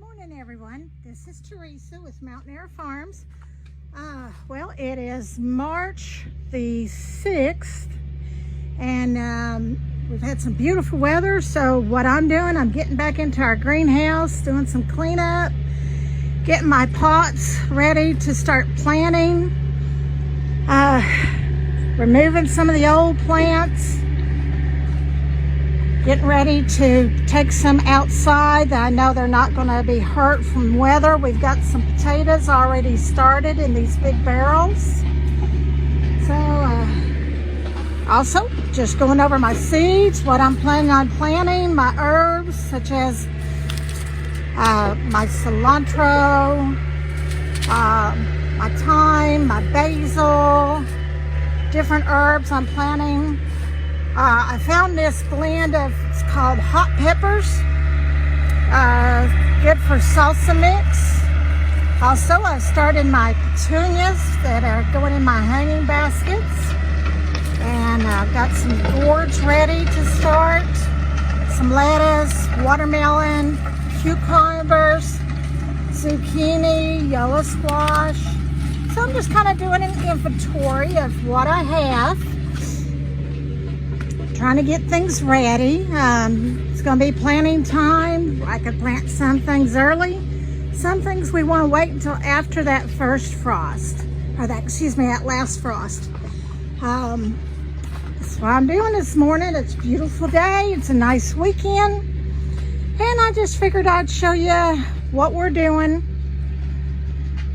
Morning everyone, this is Teresa with Mountain Air Farms. Well, it is March the 6th and we've had some beautiful weather, so what I'm doing, I'm getting back into our greenhouse, doing some cleanup, getting my pots ready to start planting, removing some of the old plants, getting ready to take some outside that I know they're not going to be hurt from weather. We've got some potatoes already started in these big barrels. So also just going over my seeds, what I'm planning on planting, my herbs such as my cilantro, my thyme, my basil, different herbs I'm planting. I found this blend of, it's called hot peppers, good for salsa mix. Also, I started my petunias that are going in my hanging baskets. And I've got some gourds ready to start, some lettuce, watermelon, cucumbers, zucchini, yellow squash. So I'm just kind of doing an inventory of what I have. Trying to get things ready. It's going to be planting time. I could plant some things early. Some things we want to wait until after that first frost, or that last frost. That's what I'm doing this morning. It's a beautiful day. It's a nice weekend, and I just figured I'd show you what we're doing.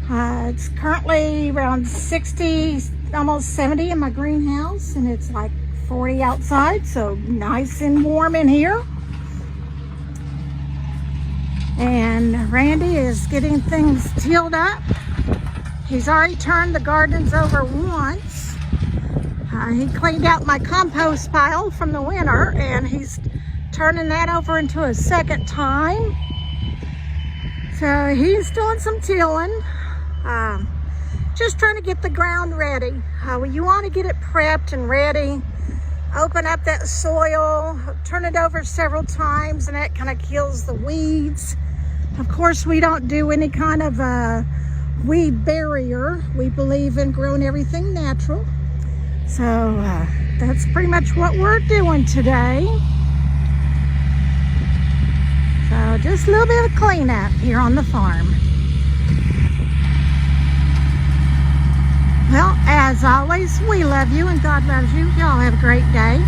It's currently around 60, almost 70 in my greenhouse, and it's like 40 outside, so nice and warm in here. And Randy is getting things tilled up. He's already turned the gardens over once. He cleaned out my compost pile from the winter, and he's turning that over into a second time. So he's doing some tilling. Just trying to get the ground ready. You want to get it prepped and ready. Open up that soil, turn it over several times, and that kind of kills the weeds. Of course, we don't do any kind of weed barrier. We believe in growing everything natural. So that's pretty much what we're doing today. So just a little bit of cleanup here on the farm. Well, as always, we love you and God loves you. Y'all have a great day.